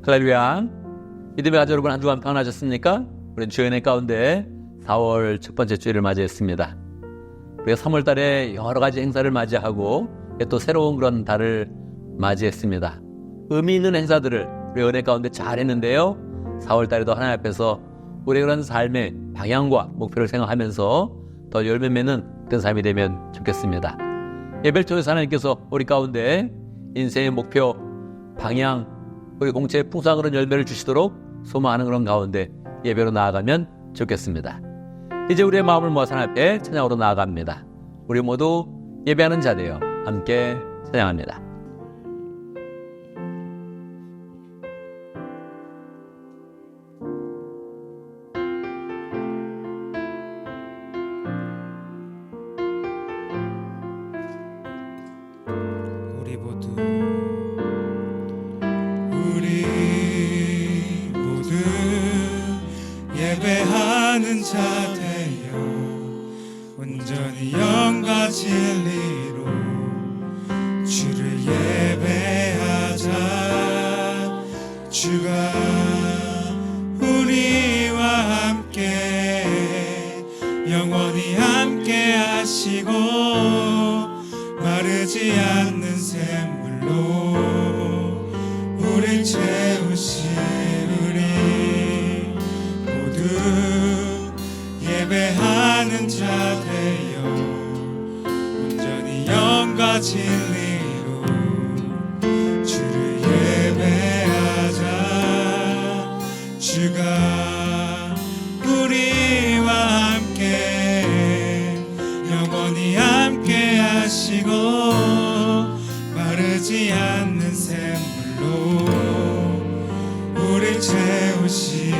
할렐루야. 믿음의 가족 여러분, 한 주간 평안하셨습니까? 우리는 주의 은혜 가운데 4월 첫 번째 주일을 맞이했습니다. 우리가 3월 달에 여러 가지 행사를 맞이하고 또 새로운 그런 달을 맞이했습니다. 의미 있는 행사들을 우리 은혜 가운데 잘 했는데요. 4월 달에도 하나님 앞에서 우리의 그런 삶의 방향과 목표를 생각하면서 더 열매 맺는 그런 삶이 되면 좋겠습니다. 예배를 통해서 하나님께서 우리 가운데 인생의 목표, 방향, 우리 공체의 풍성한 그런 열매를 주시도록 소망하는 그런 가운데 예배로 나아가면 좋겠습니다. 이제 우리의 마음을 모아서 하나님 앞에 찬양으로 나아갑니다. 우리 모두 예배하는 자 되어 함께 찬양합니다. 예배하는 자 되어 온전히 영과 진리로 주를 예배하자. 주가 우리와 함께 영원히 함께 하시고 마르지 않는 샘물로 우릴 채우시리니 예배하는 자 되어 온전히 영과 진리로 주를 예배하자. 주가 우리와 함께 영원히 함께 하시고 마르지 않는 샘물로 우릴 채우시리라.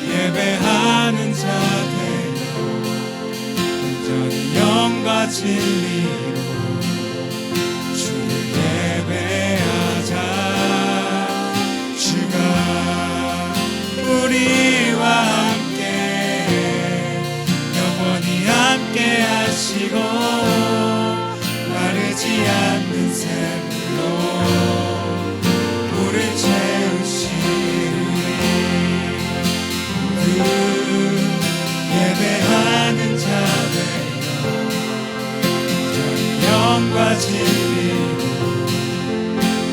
예배하는 자 되어 온전히 영과 진리로 주를 예배하자. 주가 우리와 함께 영원히 함께 하시고 마르지 않는 샘물로 우릴 채우시리니 예배하는 자 되어 온전히 영과 진리로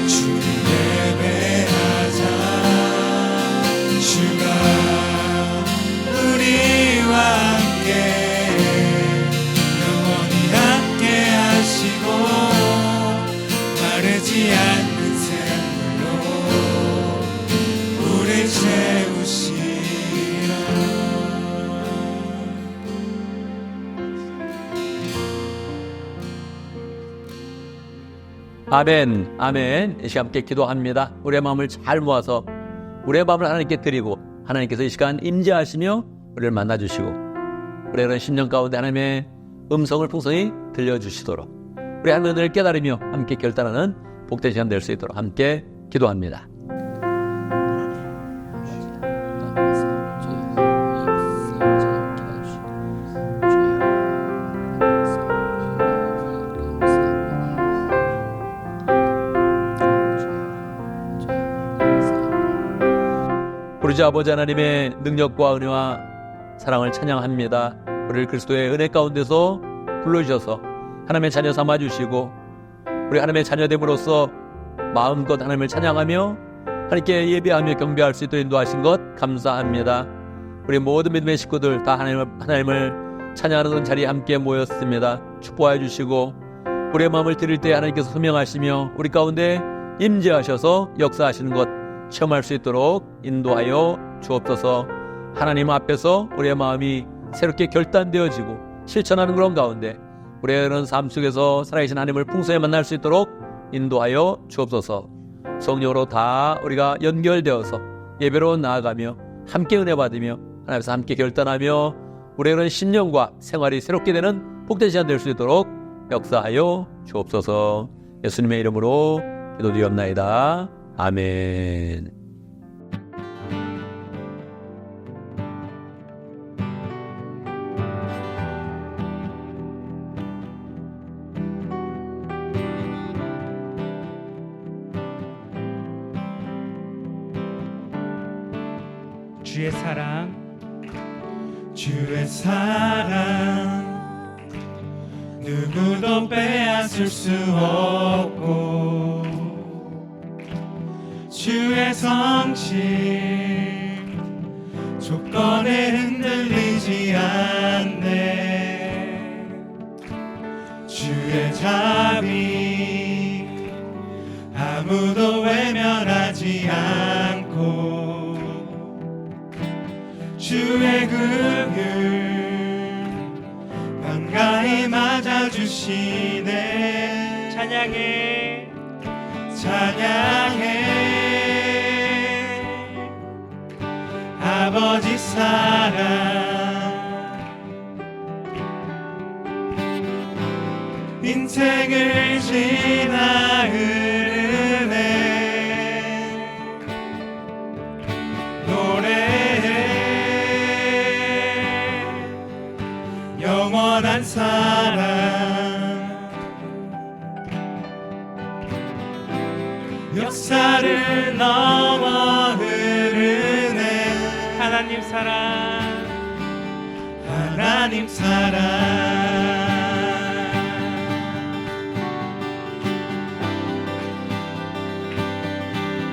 주를 예배하자. 주가 우리와 함께 영원히 함께 하시고 마르지 않는 샘물로 우릴 채우시리라. 아멘, 아멘. 이 시간 함께 기도합니다. 우리의 마음을 잘 모아서 우리의 마음을 하나님께 드리고 하나님께서 이 시간 임재하시며 우리를 만나주시고 우리의 그런 심령 가운데 하나님의 음성을 풍성히 들려주시도록 우리 하나님의 은혜를 깨달으며 함께 결단하는 복된 시간 될 수 있도록 함께 기도합니다. 우리 주 아버지 하나님의 능력과 은혜와 사랑을 찬양합니다. 우리를 그리스도의 은혜 가운데서 불러주셔서 하나님의 자녀 삼아주시고 우리 하나님의 자녀됨으로써 마음껏 하나님을 찬양하며 하나님께 예배하며 경배할 수 있도록 인도하신 것 감사합니다. 우리 모든 믿음의 식구들 다 하나님을 찬양하는 자리에 함께 모였습니다. 축복해 주시고 우리의 마음을 드릴 때 하나님께서 소명하시며 우리 가운데 임재하셔서 역사하시는 것 체험할 수 있도록 인도하여 주옵소서. 하나님 앞에서 우리의 마음이 새롭게 결단되어지고 실천하는 그런 가운데 우리의 그런 삶 속에서 살아계신 하나님을 풍성히 만날 수 있도록 인도하여 주옵소서. 성령으로 다 우리가 연결되어서 예배로 나아가며 함께 은혜 받으며 하나님께서 함께 결단하며 우리의 그런 신념과 생활이 새롭게 되는 복된 시간 될 수 있도록 역사하여 주옵소서. 예수님의 이름으로 기도드리옵나이다. 아멘. 주의 사랑, 주의 사랑 누구도 빼앗을 수 없고 주의 성실 조건에 흔들리지 않네. 주의 자비 아무도 외면하지 않고 주의 긍휼 반가이 맞아주시네. 찬양해, 찬양해 아버지 사랑. 인생을 지나 흐르네. 노래해 영원한 사랑. 역사를 넘어 흐르네. 하나님 사랑, 하나님 사랑.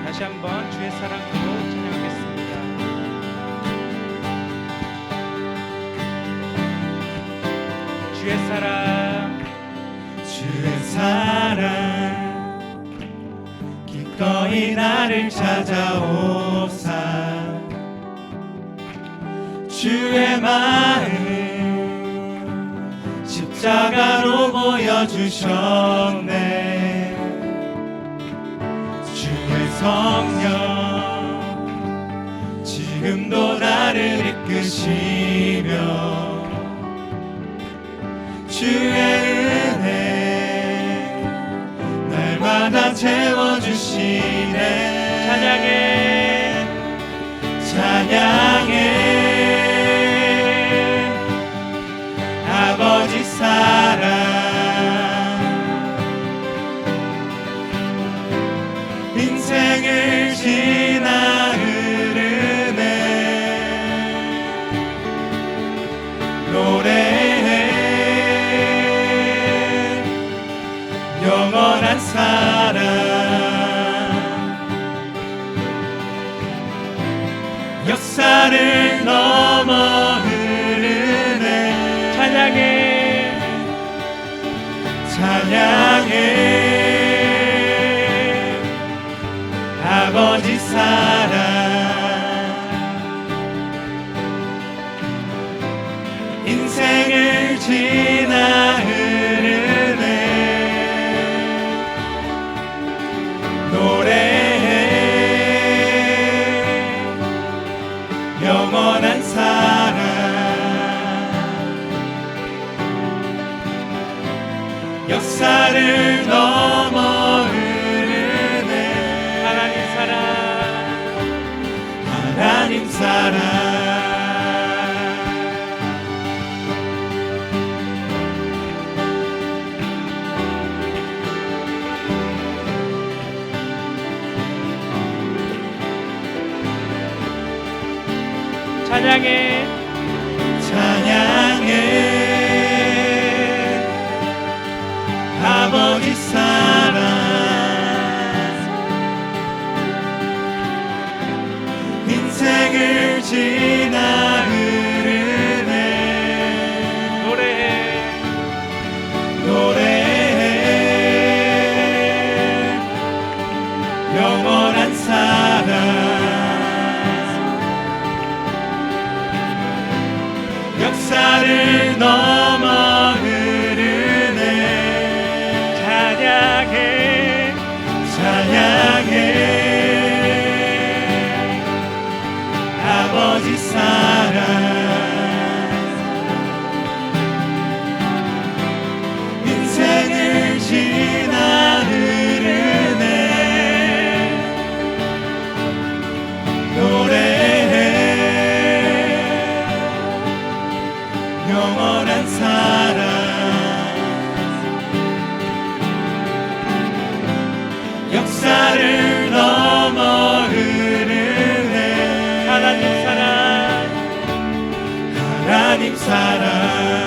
다시 한번 주의 사랑으로 찬양하겠습니다. 주의 사랑, 주의 사랑 기꺼이 나를 찾아오사 주의 마음 십자가로 보여주셨네. 주의 성령 지금도 나를 이끄시며 주의 은혜 날마다 채워주시네. 찬양해, 찬양해 아버지 사랑. 인생을 지나 흐르네. 노래해 영원한 사랑. 역사를 넘어 흐르네. 찬양해, 찬양해 아버지 사랑. 인생을 지나 흐르네. 노래해 영원한 사랑. 역사를 넘어 흐르네. 하나님 사랑, 하나님 사랑. 찬양해, 찬양해 아버지 사랑. 인생을 지나 흐르네. 노래해, 노래해 영원한 사랑. 역사를 넘어 흐르네. 찬양해, 찬양해 아버지 사랑. 인생을 지나 흐르네. 영원한 사랑 역사를 넘어 흐르네 하나님 사랑 하나님 사랑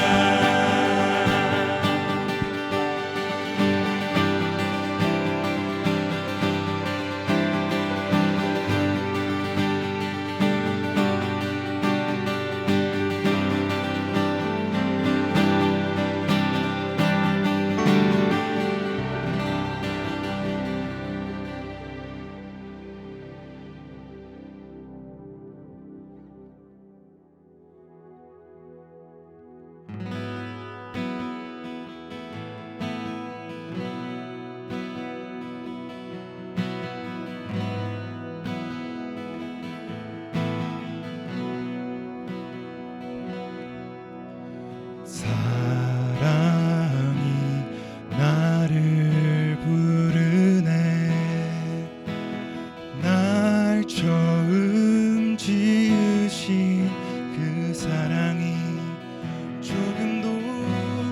사랑이 나를 부르네 날 처음 지으신 그 사랑이 조금도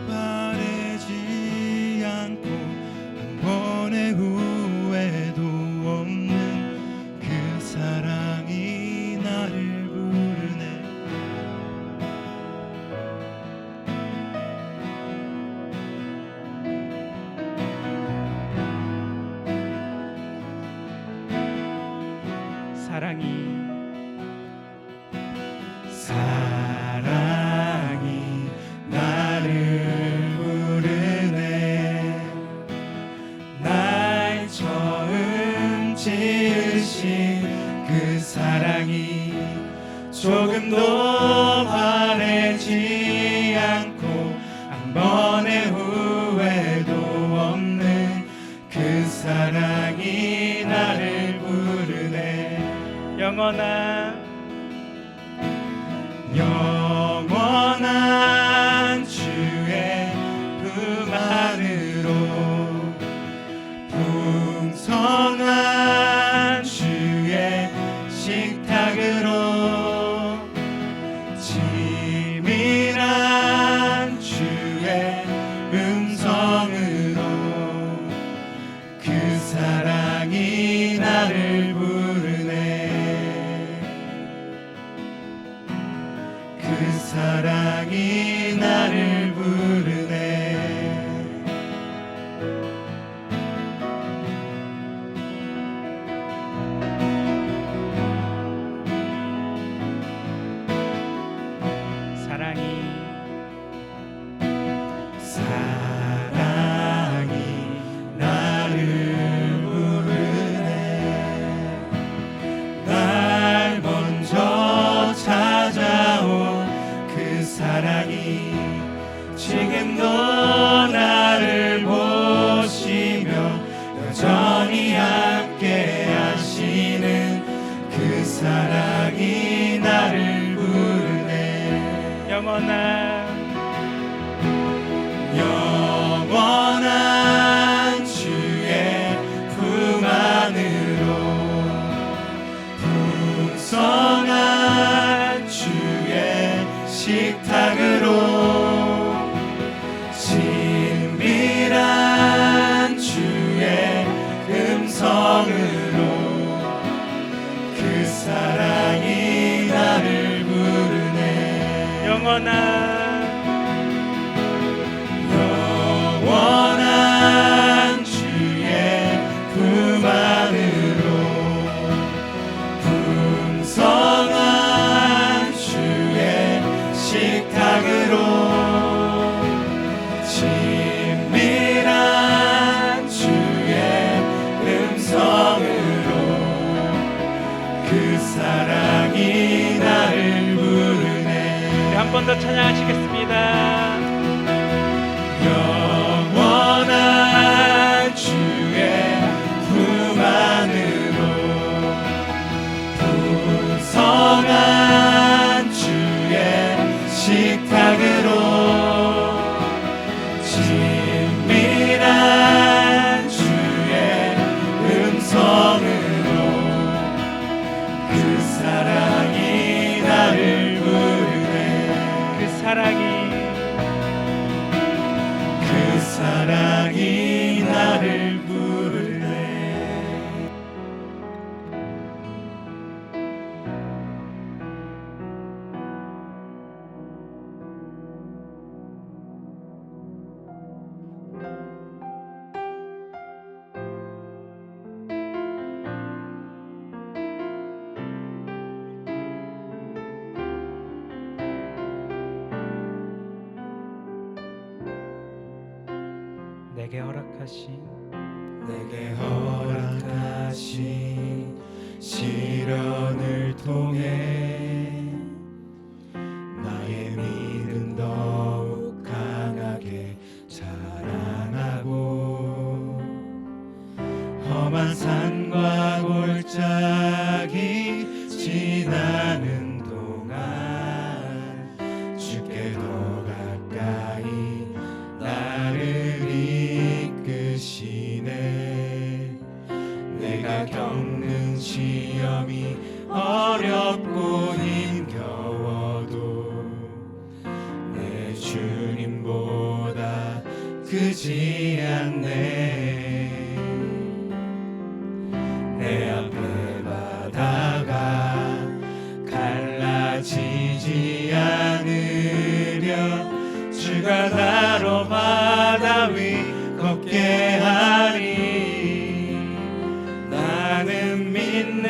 바래지 않고 한 번의 후회도 없는 그 사랑이 나를 부르네 사랑이 나를 부르네 날 처음 지으신 그 사랑이 조금도 바래지 않고 한 번의 후회도 없는 그 사랑이 나를 부르네 영원한 주의 품 안으로 풍성한 주의 식탁으로 치밀한 주의 음성으로 그 사랑이 나를 부르네 그 사랑이 나를 부르네 사랑이 나를 부르네 날 먼저 찾아온 그 사랑이 지금도 나를 보시며 여전히 함께 하시는 그 사랑이 나를 부르네 영원한 주의 품 안으로 풍성한 주의 식탁으로 친밀한 주의 음성으로 그 사랑이 나를 부르네 영원한 주의 품 안으로 풍성한 주의 식탁으로 친밀한 주의 음성으로 그 사랑이 나를 부르네 한 번 더 찬양하시겠습니다. 영원한 주의 품 안으로 풍성한 주의 식탁으로 친밀한 주의 음성으로 그 사랑이 나를 부르네 그 사랑이 내게 허락하신 시련을 통해 나의 믿음 더욱 강하게 자라나고 험한 산과 골짜기 지나는 동안 주께 더 가까이 나를 이끄시네. 내가 겪는 시험이 어렵고 힘겨워도 내 주님보다 크지 않네. 내 앞에 바다가 갈라지지 않으려 주가 나로 바다 위 걷게 하리. 나는 믿네.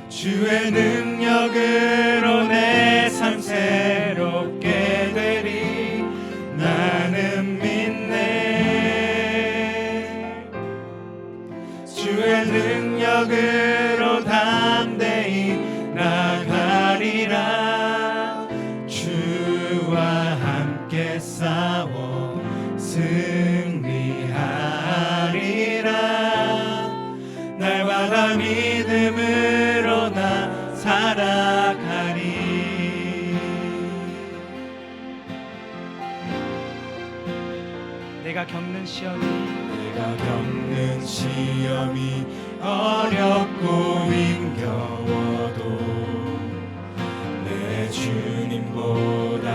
주의 능력으로 내 삶 새롭게 되리. 나는 믿네. 주의 능력으로 담대히 나가리라. 주와 함께 싸워 승리하리라. 날마다 믿음으로 나 살아가리. 내가 겪는 시험이 어렵고 힘겨워도 내 주님보다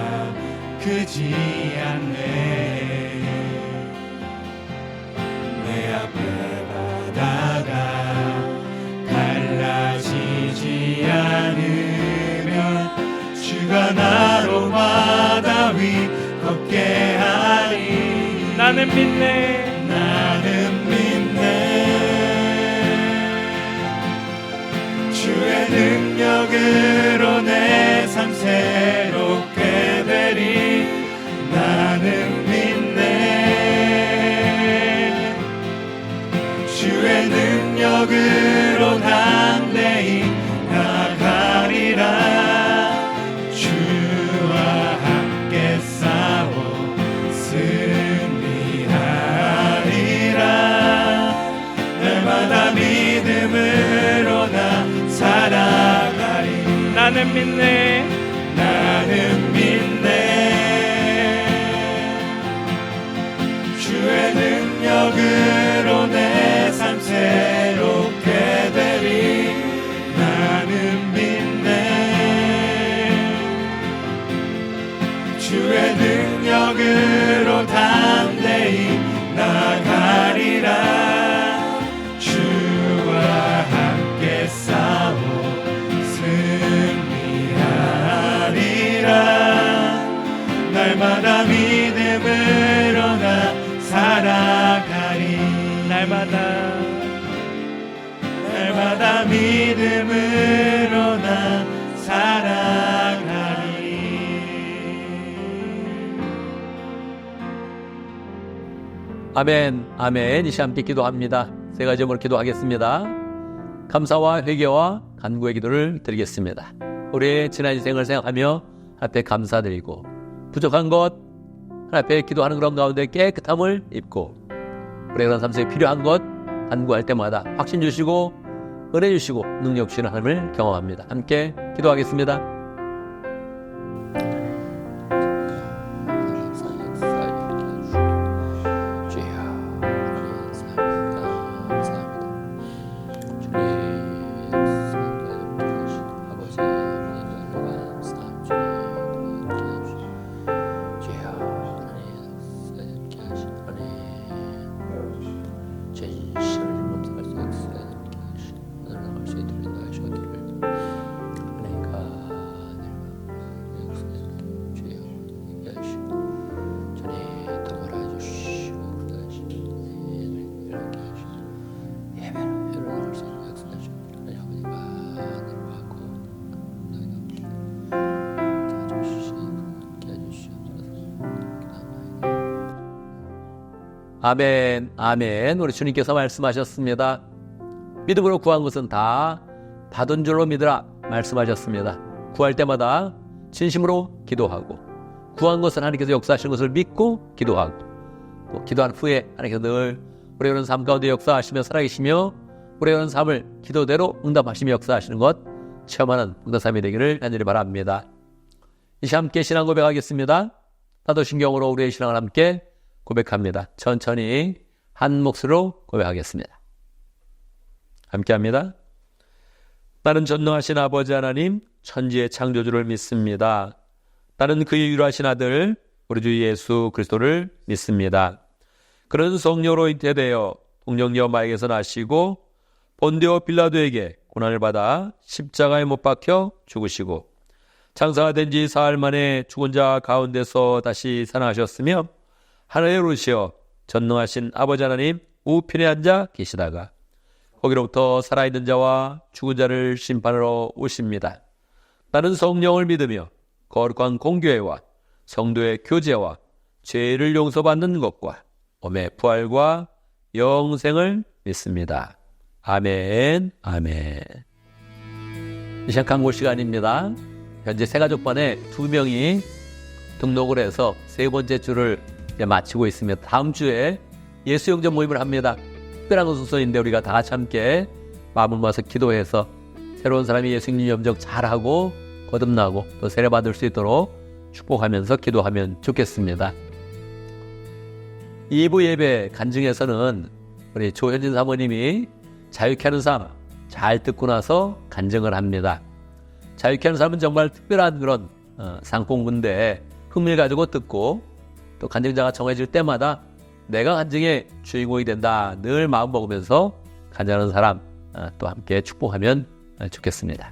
크지 않네. 내 앞에 바다가 갈라지지 않으면 주가 나로 바다 위 걷게 하리. 나는 믿네. 나는 믿네. 주의 능력으로 내 삶 새롭게 되리. 나는 믿네. 주의 능력으로 담대히 나가리라. 주와 함께 싸워 승리하리라. 날마다 믿음으로 나 살아가리. 나는 믿네. 나는 믿네. 주의 능력으로 내 삶 새롭게 되리. 나는 믿네. 주의 능력으로 담대히 나가리라. 주와 함께 싸워 승리하리라. 날마다 믿음으로 나 살아가리. 날마다 믿음으로 나 살아가리. 아멘, 아멘. 이 시간 함께 기도합니다. 세 가지 제목으로 기도하겠습니다. 감사와 회개와 간구의 기도를 드리겠습니다. 우리의 지난 인생을 생각하며 앞에 감사드리고 부족한 것 앞에 기도하는 그런 가운데 깨끗함을 입고 우리의 그런 삶 속에 필요한 것 간구할 때마다 확신 주시고 은혜 주시고 능력 주시는 하나님을 경험합니다. 함께 기도하겠습니다. 아멘, 아멘. 우리 주님께서 말씀하셨습니다. 믿음으로 구한 것은 다 받은 줄로 믿으라 말씀하셨습니다. 구할 때마다 진심으로 기도하고 구한 것은 하나님께서 역사하시는 것을 믿고 기도하고 또 기도한 후에 하나님께서 늘 우리의 그런 삶 가운데 역사하시며 살아계시며 우리의 그런 삶을 기도대로 응답하시며 역사하시는 것 체험하는 응답 삶이 되기를 간절히 바랍니다. 이 시간 함께 신앙 고백하겠습니다. 나도 신경으로 우리의 신앙을 함께 고백합니다. 천천히 한 몫으로 고백하겠습니다. 함께합니다. 나는 전능하신 아버지 하나님 천지의 창조주를 믿습니다. 나는 그의 유일하신 아들 우리 주 예수 그리스도를 믿습니다. 그는 성령으로 잉태되어 동정녀 마에게서 나시고 본디오 빌라도에게 고난을 받아 십자가에 못 박혀 죽으시고 장사가 된 지 사흘 만에 죽은 자 가운데서 다시 살아나셨으며 하늘에 오르시어 전능하신 아버지 하나님 우편에 앉아 계시다가 거기로부터 살아있는 자와 죽은 자를 심판하러 오십니다. 나는 성령을 믿으며 거룩한 공교회와 성도의 교제와 죄를 용서받는 것과 몸의 부활과 영생을 믿습니다. 아멘, 아멘. 시작 강고 시간입니다. 현재 새가족반에 2명이 등록을 해서 3번째 주를 마치고 있습니다. 다음 주에 예수영전 모임을 합니다. 특별한 순서인데 우리가 다 같이 함께 마음을 모아서 기도해서 새로운 사람이 예수님 영접 잘하고 거듭나고 또 세례받을 수 있도록 축복하면서 기도하면 좋겠습니다. 2부 예배 간증에서는 우리 조현진 사모님이 자유케 하는 삶 잘 듣고 나서 간증을 합니다. 자유케 하는 삶은 정말 특별한 그런 상공부인데 흥미를 가지고 듣고 또 간증자가 정해질 때마다 내가 간증의 주인공이 된다 늘 마음 먹으면서 간증하는 사람 또 함께 축복하면 좋겠습니다.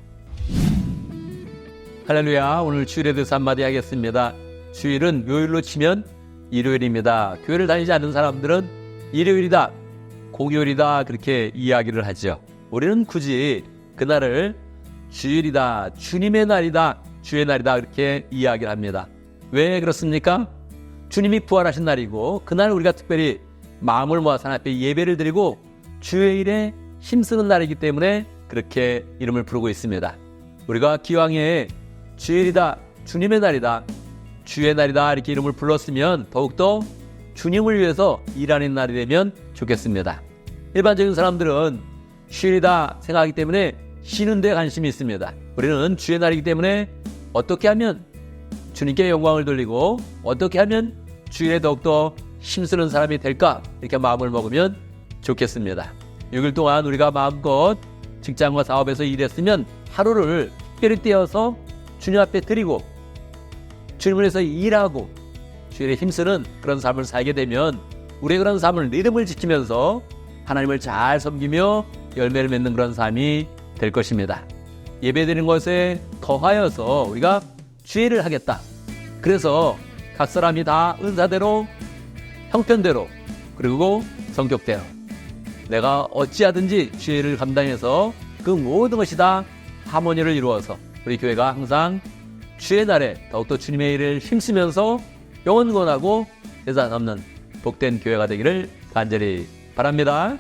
할렐루야. 오늘 주일에 대해서 한마디 하겠습니다. 주일은 요일로 치면 일요일입니다. 교회를 다니지 않는 사람들은 일요일이다, 공휴일이다 그렇게 이야기를 하죠. 우리는 굳이 그날을 주일이다, 주님의 날이다, 주의 날이다 그렇게 이야기를 합니다. 왜 그렇습니까? 주님이 부활하신 날이고 그날 우리가 특별히 마음을 모아서 하나님 앞에 예배를 드리고 주의 일에 힘쓰는 날이기 때문에 그렇게 이름을 부르고 있습니다. 우리가 기왕에 주일이다, 주님의 날이다, 주의 날이다 이렇게 이름을 불렀으면 더욱더 주님을 위해서 일하는 날이 되면 좋겠습니다. 일반적인 사람들은 주일이다 생각하기 때문에 쉬는 데 관심이 있습니다. 우리는 주의 날이기 때문에 어떻게 하면 주님께 영광을 돌리고 어떻게 하면 주일에 더욱더 힘쓰는 사람이 될까 이렇게 마음을 먹으면 좋겠습니다. 6일 동안 우리가 마음껏 직장과 사업에서 일했으면 하루를 특별히 떼어서 주님 앞에 드리고 주님을 위해서 일하고 주일에 힘쓰는 그런 삶을 살게 되면 우리의 그런 삶을 리듬을 지키면서 하나님을 잘 섬기며 열매를 맺는 그런 삶이 될 것입니다. 예배드리는 것에 더하여서 우리가 주일을 하겠다. 그래서 각 사람이 다 은사대로 형편대로 그리고 성격대로 내가 어찌하든지 주일을 감당해서 그 모든 것이 다 하모니를 이루어서 우리 교회가 항상 주의 날에 더욱더 주님의 일을 힘쓰면서 영원권하고 세상 없는 복된 교회가 되기를 간절히 바랍니다.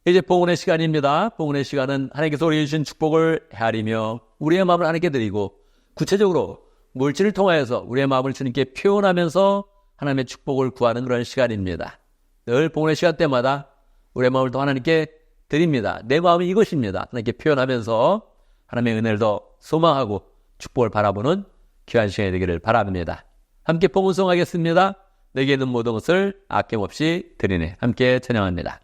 이제 봉헌의 시간입니다. 봉헌의 시간은 하나님께서 우리에게 주신 축복을 헤아리며 우리의 마음을 하나님께 드리고 구체적으로 물질을 통하여서 우리의 마음을 주님께 표현하면서 하나님의 축복을 구하는 그런 시간입니다. 늘 봉헌의 시간 때마다 우리의 마음을 더 하나님께 드립니다. 내 마음이 이것입니다. 하나님께 표현하면서 하나님의 은혜를 더 소망하고 축복을 바라보는 귀한 시간이 되기를 바랍니다. 함께 봉헌송하겠습니다. 내게 있는 모든 것을 아낌없이 드리네. 함께 찬양합니다.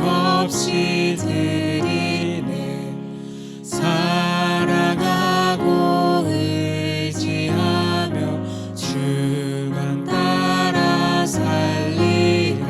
없이 드리네. 사랑하고 의지하며 주만 따라 살리라.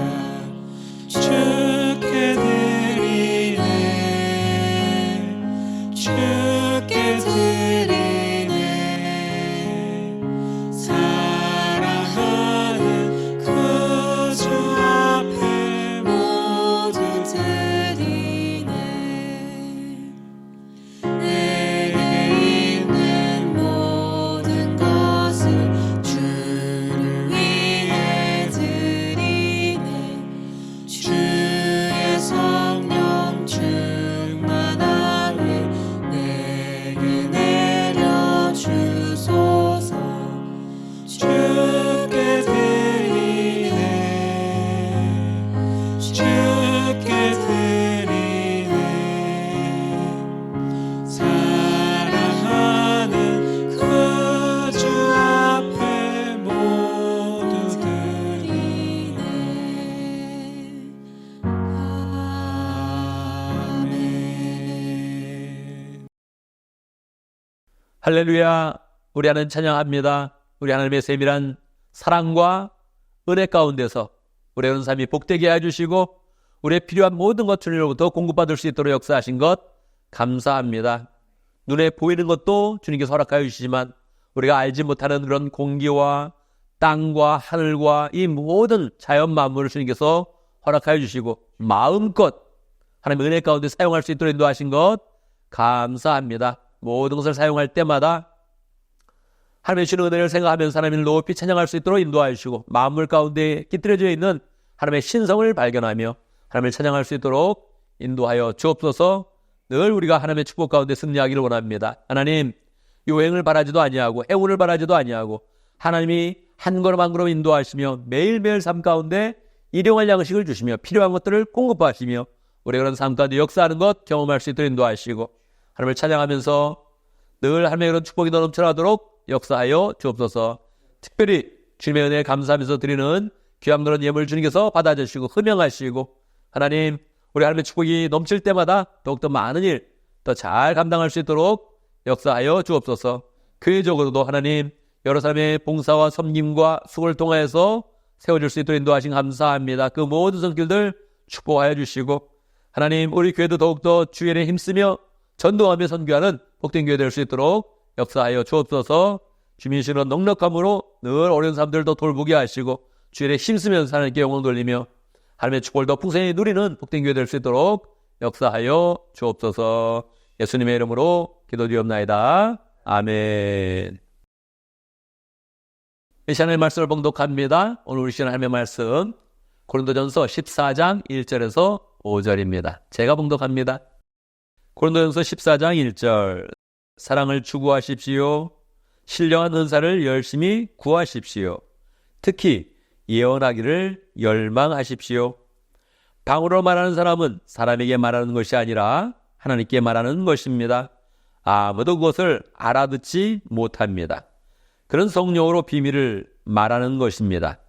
할렐루야. 우리 하나님 찬양합니다. 우리 하나님의 세밀한 사랑과 은혜 가운데서 우리의 삶이 복되게 해주시고 우리의 필요한 모든 것 주님으로부터 공급받을 수 있도록 역사하신 것 감사합니다. 눈에 보이는 것도 주님께서 허락하여 주시지만 우리가 알지 못하는 그런 공기와 땅과 하늘과 이 모든 자연 만물을 주님께서 허락하여 주시고 마음껏 하나님의 은혜 가운데 사용할 수 있도록 인도하신 것 감사합니다. 모든 것을 사용할 때마다 하나님의 주는 은혜를 생각하면서 하나님을 높이 찬양할 수 있도록 인도하여 주시고 만물 가운데 깃들여져 있는 하나님의 신성을 발견하며 하나님을 찬양할 수 있도록 인도하여 주옵소서. 늘 우리가 하나님의 축복 가운데 승리하기를 원합니다. 하나님, 요행을 바라지도 아니하고 행운을 바라지도 아니하고 하나님이 한 걸음 한 걸음 인도하시며 매일매일 삶 가운데 일용할 양식을 주시며 필요한 것들을 공급하시며 우리가 그런 삶 가운데 역사하는 것 경험할 수 있도록 인도하시고 하나님을 찬양하면서 늘 하나님의 그런 축복이 더 넘쳐나도록 역사하여 주옵소서. 특별히 주님의 은혜에 감사하면서 드리는 귀한 그런 예물 주님께서 받아주시고 흠양하시고 하나님, 우리 하나님의 축복이 넘칠 때마다 더욱더 많은 일 더 잘 감당할 수 있도록 역사하여 주옵소서. 교회적으로도 하나님 여러 사람의 봉사와 섬김과 수고를 통하여서 세워질 수 있도록 인도하신 감사합니다. 그 모든 손길들 축복하여 주시고 하나님, 우리 교회도 더욱더 주의 일에 힘쓰며 전도하며 선교하는 복된 교회 될 수 있도록 역사하여 주옵소서. 주민실은 넉넉함으로 늘 어려운 사람들도 돌보게 하시고 주의 일에 힘쓰면서 하나님께 영광 돌리며 하나님의 축복을 더 풍성히 누리는 복된 교회 될 수 있도록 역사하여 주옵소서. 예수님의 이름으로 기도드리옵나이다. 아멘. 이 시간의 말씀을 봉독합니다. 오늘 우리 시간 하나님의 말씀 고린도전서 14장 1절에서 5절입니다. 제가 봉독합니다. 고린도전서 14장 1절. 사랑을 추구하십시오. 신령한 은사를 열심히 구하십시오. 특히 예언하기를 열망하십시오. 방언으로 말하는 사람은 사람에게 말하는 것이 아니라 하나님께 말하는 것입니다. 아무도 그것을 알아듣지 못합니다. 그런 성령으로 비밀을 말하는 것입니다.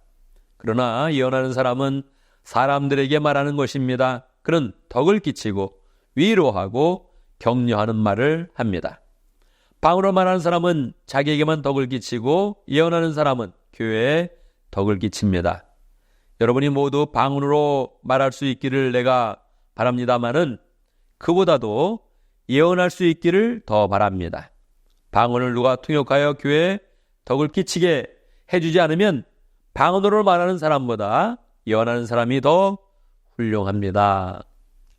그러나 예언하는 사람은 사람들에게 말하는 것입니다. 그는 덕을 끼치고 위로하고 격려하는 말을 합니다. 방언으로 말하는 사람은 자기에게만 덕을 끼치고 예언하는 사람은 교회에 덕을 끼칩니다. 여러분이 모두 방언으로 말할 수 있기를 내가 바랍니다마는 그보다도 예언할 수 있기를 더 바랍니다. 방언을 누가 통역하여 교회에 덕을 끼치게 해주지 않으면 방언으로 말하는 사람보다 예언하는 사람이 더 훌륭합니다.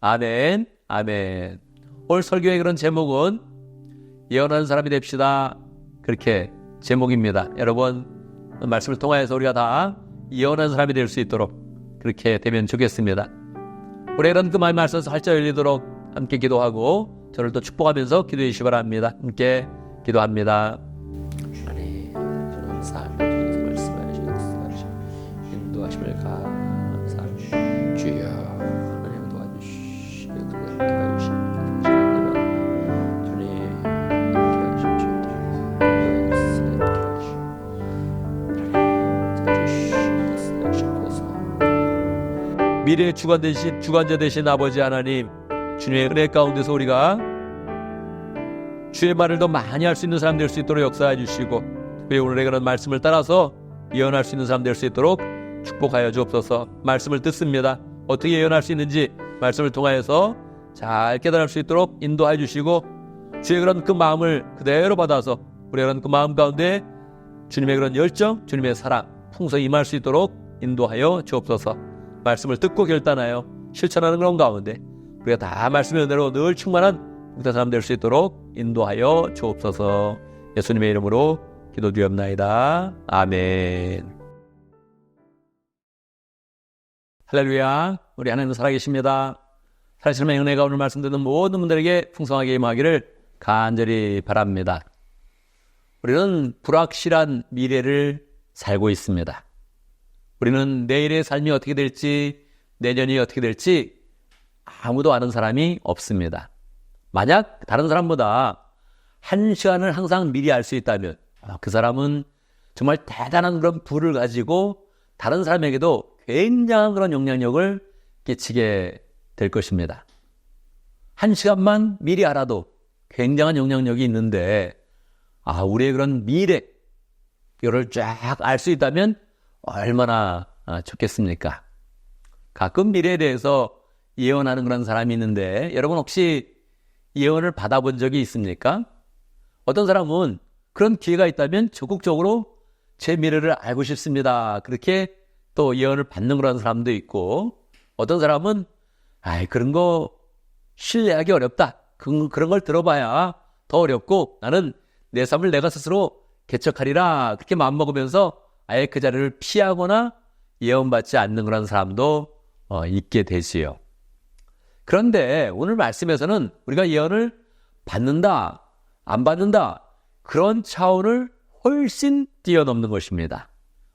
아멘, 아멘. 오늘 설교의 그런 제목은 예언하는 사람이 됩시다. 그렇게 제목입니다. 여러분, 말씀을 통하여서 우리가 다 예언하는 사람이 될 수 있도록 그렇게 되면 좋겠습니다. 우리 이런 그 마음의 말씀에서 활짝 열리도록 함께 기도하고 저를 또 축복하면서 기도해 주시기 바랍니다. 함께 기도합니다. 주님, 저는 삶을 통해서 말씀하시고 인도하심을 감사합니다. 주여, 하나님 도와주시고 그렇게 해주시고 미래의 주관자 되신 아버지 하나님, 주님의 은혜 가운데서 우리가 주의 말을 더 많이 할 수 있는 사람 될 수 있도록 역사해 주시고 특별히 오늘의 그런 말씀을 따라서 예언할 수 있는 사람 될 수 있도록 축복하여 주옵소서. 말씀을 듣습니다. 어떻게 예언할 수 있는지 말씀을 통하여서 잘 깨달을 수 있도록 인도해 주시고 주의 그런 그 마음을 그대로 받아서 우리의 그런 그 마음 가운데 주님의 그런 열정, 주님의 사랑 풍성히 임할 수 있도록 인도하여 주옵소서. 말씀을 듣고 결단하여 실천하는 그런 가운데 우리가 다 말씀의 은혜로 늘 충만한 복된 사람 될 수 있도록 인도하여 주옵소서. 예수님의 이름으로 기도드리옵나이다. 아멘. 할렐루야. 우리 하나님 살아계십니다. 살아계시는 은혜가 오늘 말씀 듣는 모든 분들에게 풍성하게 임하기를 간절히 바랍니다. 우리는 불확실한 미래를 살고 있습니다. 우리는 내일의 삶이 어떻게 될지, 내년이 어떻게 될지 아무도 아는 사람이 없습니다. 만약 다른 사람보다 1시간을 항상 미리 알 수 있다면 그 사람은 정말 대단한 그런 부를 가지고 다른 사람에게도 굉장한 그런 영향력을 끼치게 될 것입니다. 1시간만 미리 알아도 굉장한 영향력이 있는데 우리의 그런 미래, 이걸 쫙 알 수 있다면 얼마나 좋겠습니까? 가끔 미래에 대해서 예언하는 그런 사람이 있는데 여러분 혹시 예언을 받아본 적이 있습니까? 어떤 사람은 그런 기회가 있다면 적극적으로 제 미래를 알고 싶습니다. 그렇게 또 예언을 받는 그런 사람도 있고, 어떤 사람은 그런 거 신뢰하기 어렵다. 그런 걸 들어봐야 더 어렵고 나는 내 삶을 내가 스스로 개척하리라. 그렇게 마음먹으면서 아예 그 자리를 피하거나 예언받지 않는 그런 사람도 있게 되지요. 그런데 오늘 말씀에서는 우리가 예언을 받는다, 안 받는다, 그런 차원을 훨씬 뛰어넘는 것입니다.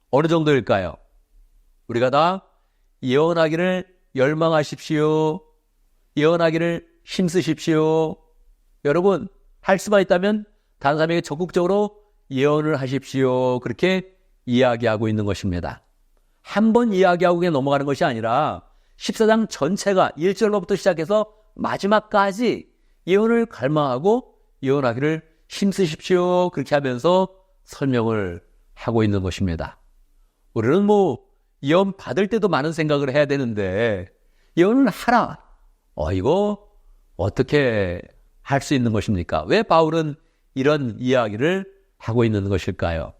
어느 정도일까요? 우리가 다 예언하기를 열망하십시오. 예언하기를 힘쓰십시오. 여러분, 할 수만 있다면 다른 사람에게 적극적으로 예언을 하십시오. 그렇게 이야기하고 있는 것입니다. 한 번 이야기하고 그냥 넘어가는 것이 아니라 14장 전체가 1절로부터 시작해서 마지막까지 예언을 갈망하고 예언하기를 힘쓰십시오. 그렇게 하면서 설명을 하고 있는 것입니다. 우리는 예언 받을 때도 많은 생각을 해야 되는데 예언을 하라. 이거 어떻게 할 수 있는 것입니까? 왜 바울은 이런 이야기를 하고 있는 것일까요?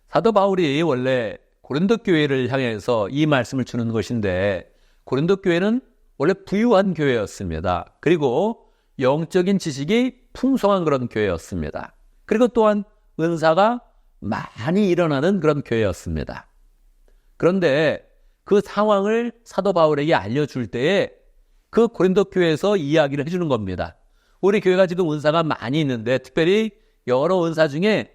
사도 바울이 원래 고린도 교회를 향해서 이 말씀을 주는 것인데, 고린도 교회는 원래 부유한 교회였습니다. 그리고 영적인 지식이 풍성한 그런 교회였습니다. 그리고 또한 은사가 많이 일어나는 그런 교회였습니다. 그런데 그 상황을 사도 바울에게 알려줄 때에 그 고린도 교회에서 이야기를 해주는 겁니다. 우리 교회가 지금 은사가 많이 있는데 특별히 여러 은사 중에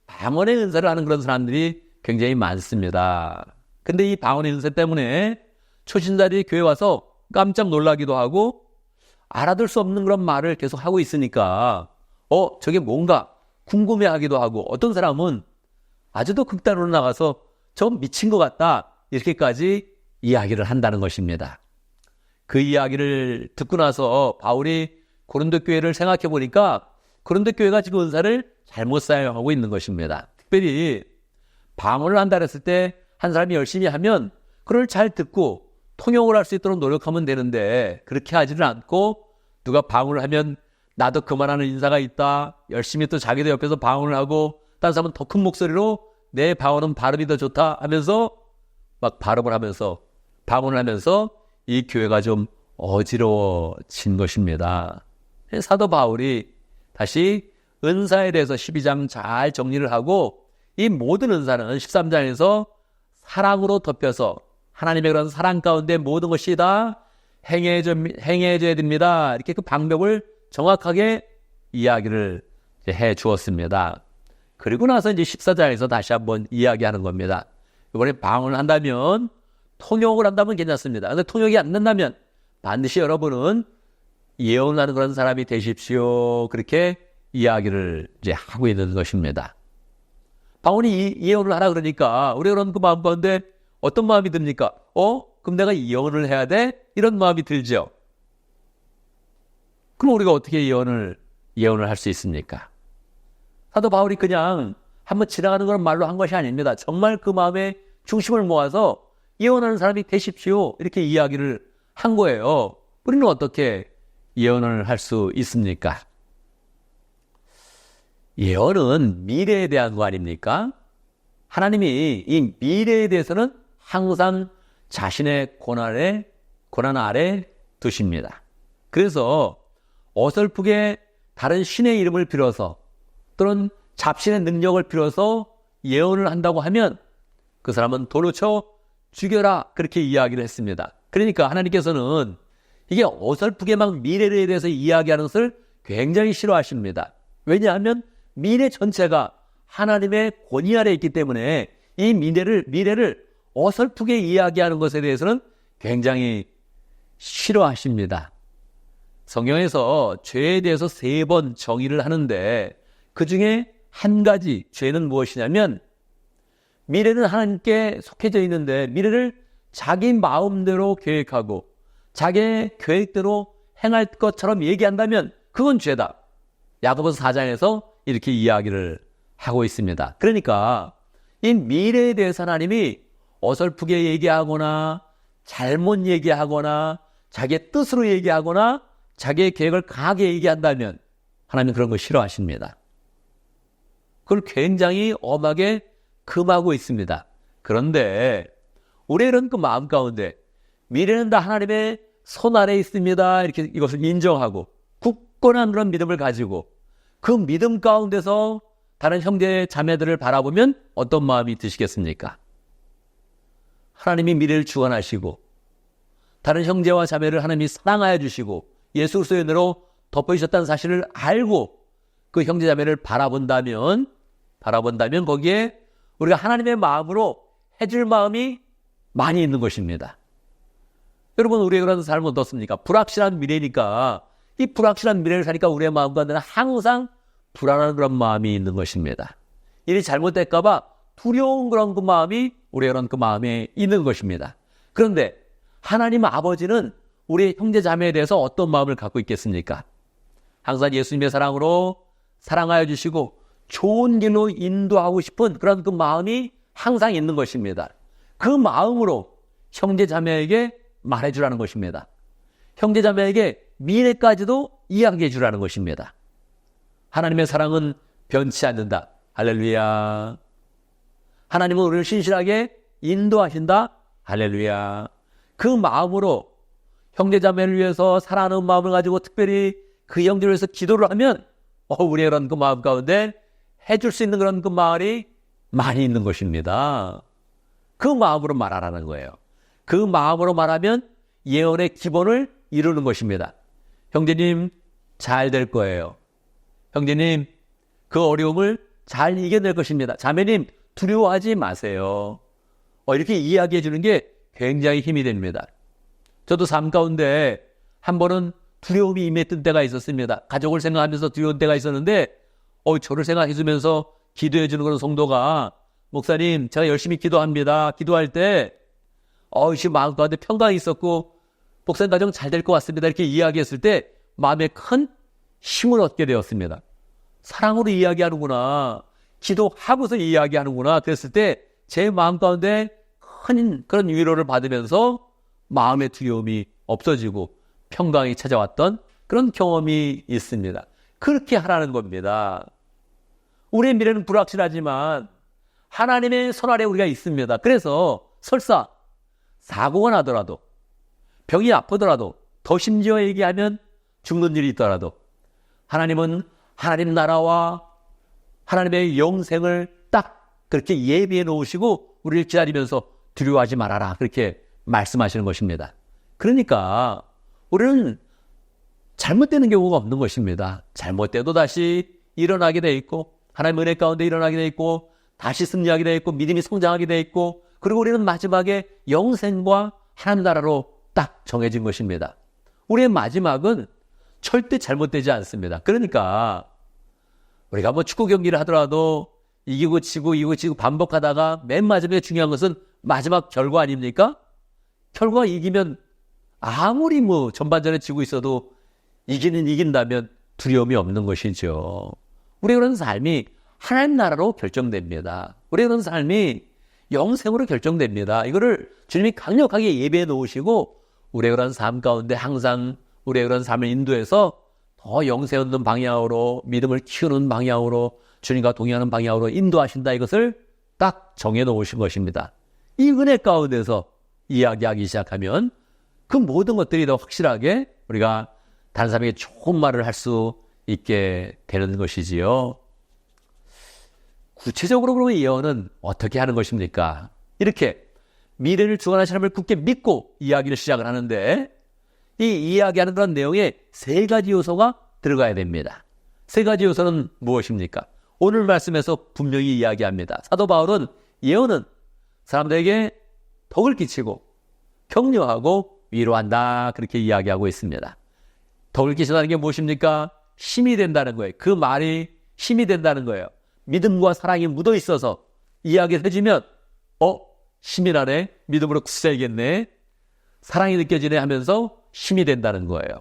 방언의 은사를 하는 그런 사람들이 굉장히 많습니다. 근데 이 방언의 은사 때문에 초신자들이 교회 와서 깜짝 놀라기도 하고 알아들 수 없는 그런 말을 계속 하고 있으니까 저게 뭔가 궁금해하기도 하고, 어떤 사람은 아주도 극단으로 나가서 저 미친 것 같다 이렇게까지 이야기를 한다는 것입니다. 그 이야기를 듣고 나서 바울이 고린도 교회를 생각해 보니까 고린도 교회가 지금 은사를 잘못 사용하고 있는 것입니다. 특별히 방언을 한다 했을 때 한 사람이 열심히 하면 그걸 잘 듣고 통역을 할 수 있도록 노력하면 되는데, 그렇게 하지는 않고 누가 방언을 하면 나도 그만하는 인사가 있다, 열심히 또 자기도 옆에서 방언을 하고 다른 사람은 더 큰 목소리로 내 방언은 발음이 더 좋다 하면서 막 발음을 하면서 방언을 하면서 이 교회가 좀 어지러워진 것입니다. 사도 바울이 다시 은사에 대해서 12장 잘 정리를 하고, 이 모든 은사는 13장에서 사랑으로 덮여서 하나님의 그런 사랑 가운데 모든 것이 다 행해져야 됩니다. 이렇게 그 방법을 정확하게 이야기를 해 주었습니다. 그리고 나서 이제 14장에서 다시 한번 이야기하는 겁니다. 이번에 방언을 한다면, 통역을 한다면 괜찮습니다. 그런데 통역이 안 된다면 반드시 여러분은 예언하는 그런 사람이 되십시오. 그렇게 이야기를 이제 하고 있는 것입니다. 바울이 예언을 하라 그러니까 우리가 그런 그 마음 가운데 어떤 마음이 듭니까? 그럼 내가 예언을 해야 돼? 이런 마음이 들죠. 그럼 우리가 어떻게 예언을 할 수 있습니까? 사도 바울이 그냥 한번 지나가는 그런 말로 한 것이 아닙니다. 정말 그 마음에 중심을 모아서 예언하는 사람이 되십시오. 이렇게 이야기를 한 거예요. 우리는 어떻게 예언을 할 수 있습니까? 예언은 미래에 대한 거 아닙니까? 하나님이 이 미래에 대해서는 항상 자신의 고난 아래 두십니다. 그래서 어설프게 다른 신의 이름을 빌어서 또는 잡신의 능력을 빌어서 예언을 한다고 하면 그 사람은 돌로 쳐 죽여라, 그렇게 이야기를 했습니다. 그러니까 하나님께서는 이게 어설프게 막 미래에 대해서 이야기하는 것을 굉장히 싫어하십니다. 왜냐하면 미래 전체가 하나님의 권위 아래에 있기 때문에 이 미래를 어설프게 이야기하는 것에 대해서는 굉장히 싫어하십니다. 성경에서 죄에 대해서 3번 정의를 하는데 그 중에 한 가지 죄는 무엇이냐면, 미래는 하나님께 속해져 있는데 미래를 자기 마음대로 계획하고 자기의 계획대로 행할 것처럼 얘기한다면 그건 죄다. 야고보서 4장에서 이렇게 이야기를 하고 있습니다. 그러니까 이 미래에 대해서 하나님이 어설프게 얘기하거나 잘못 얘기하거나 자기의 뜻으로 얘기하거나 자기의 계획을 강하게 얘기한다면 하나님은 그런 거 싫어하십니다. 그걸 굉장히 엄하게 금하고 있습니다. 그런데 우리는 그 마음 가운데 미래는 다 하나님의 손 아래에 있습니다. 이렇게 이것을 인정하고 굳건한 그런 믿음을 가지고 그 믿음 가운데서 다른 형제 자매들을 바라보면 어떤 마음이 드시겠습니까? 하나님이 미래를 주관하시고 다른 형제와 자매를 하나님이 사랑하여 주시고 예수 그리스도의 은혜로 덮어주셨다는 사실을 알고 그 형제 자매를 바라본다면 거기에 우리가 하나님의 마음으로 해줄 마음이 많이 있는 것입니다. 여러분, 우리의 그런 삶은 어떻습니까? 불확실한 미래니까 이 불확실한 미래를 사니까 우리의 마음 가운데는 항상 불안한 그런 마음이 있는 것입니다. 일이 잘못될까 봐 두려운 그런 그 마음이 우리의 그런 그 마음에 있는 것입니다. 그런데 하나님 아버지는 우리 형제 자매에 대해서 어떤 마음을 갖고 있겠습니까? 항상 예수님의 사랑으로 사랑하여 주시고 좋은 길로 인도하고 싶은 그런 그 마음이 항상 있는 것입니다. 그 마음으로 형제 자매에게 말해주라는 것입니다. 형제 자매에게 미래까지도 이야기해 주라는 것입니다. 하나님의 사랑은 변치 않는다. 할렐루야. 하나님은 우리를 신실하게 인도하신다. 할렐루야. 그 마음으로 형제 자매를 위해서 사랑하는 마음을 가지고 특별히 그 형제를 위해서 기도를 하면 우리의 그런 그 마음 가운데 해줄 수 있는 그런 그 말이 많이 있는 것입니다. 그 마음으로 말하라는 거예요. 그 마음으로 말하면 예언의 기본을 이루는 것입니다. 형제님, 잘 될 거예요. 형제님, 그 어려움을 잘 이겨낼 것입니다. 자매님, 두려워하지 마세요. 이렇게 이야기해 주는 게 굉장히 힘이 됩니다. 저도 삶 가운데 한 번은 두려움이 임했던 때가 있었습니다. 가족을 생각하면서 두려운 때가 있었는데 저를 생각해 주면서 기도해 주는 그런 성도가 목사님, 제가 열심히 기도합니다. 기도할 때 지금 마음 가운데 평강이 있었고 목사님 가정 잘 될 것 같습니다. 이렇게 이야기했을 때 마음에 큰 힘을 얻게 되었습니다. 사랑으로 이야기하는구나. 기도하고서 이야기하는구나. 그랬을 때 제 마음 가운데 큰 그런 위로를 받으면서 마음의 두려움이 없어지고 평강이 찾아왔던 그런 경험이 있습니다. 그렇게 하라는 겁니다. 우리의 미래는 불확실하지만 하나님의 손 아래 우리가 있습니다. 그래서 설사 사고가 나더라도 병이 아프더라도 더 심지어 얘기하면 죽는 일이 있더라도 하나님은 하나님 나라와 하나님의 영생을 딱 그렇게 예비해 놓으시고 우리를 기다리면서 두려워하지 말아라. 그렇게 말씀하시는 것입니다. 그러니까 우리는 잘못되는 경우가 없는 것입니다. 잘못돼도 다시 일어나게 돼 있고 하나님의 은혜 가운데 일어나게 돼 있고 다시 승리하게 돼 있고 믿음이 성장하게 돼 있고 그리고 우리는 마지막에 영생과 하나님 나라로 딱 정해진 것입니다. 우리의 마지막은 절대 잘못되지 않습니다. 그러니까 우리가 축구 경기를 하더라도 이기고 지고 반복하다가 맨 마지막에 중요한 것은 마지막 결과 아닙니까? 결과 이기면 아무리 전반전에 지고 있어도 이긴다면 두려움이 없는 것이죠. 우리의 그런 삶이 하나님 나라로 결정됩니다. 우리의 그런 삶이 영생으로 결정됩니다. 이거를 주님이 강력하게 예배해 놓으시고 우리의 그런 삶 가운데 항상 우리의 그런 삶을 인도해서 더 영생 얻는 방향으로 믿음을 키우는 방향으로 주님과 동행하는 방향으로 인도하신다. 이것을 딱 정해 놓으신 것입니다. 이 은혜 가운데서 이야기하기 시작하면 그 모든 것들이 더 확실하게 우리가 다른 사람에게 좋은 말을 할 수 있게 되는 것이지요. 구체적으로 그러면 예언은 어떻게 하는 것입니까? 이렇게 미래를 주관하는 사람을 굳게 믿고 이야기를 시작을 하는데 이 이야기하는 그런 내용에 세 가지 요소가 들어가야 됩니다. 세 가지 요소는 무엇입니까? 오늘 말씀에서 분명히 이야기합니다. 사도 바울은 예언은 사람들에게 덕을 끼치고 격려하고 위로한다. 그렇게 이야기하고 있습니다. 덕을 끼친다는 게 무엇입니까? 힘이 된다는 거예요. 그 말이 힘이 된다는 거예요. 믿음과 사랑이 묻어 있어서 이야기를 해주면 힘이 나네. 믿음으로 굳세야겠네. 사랑이 느껴지네 하면서 힘이 된다는 거예요.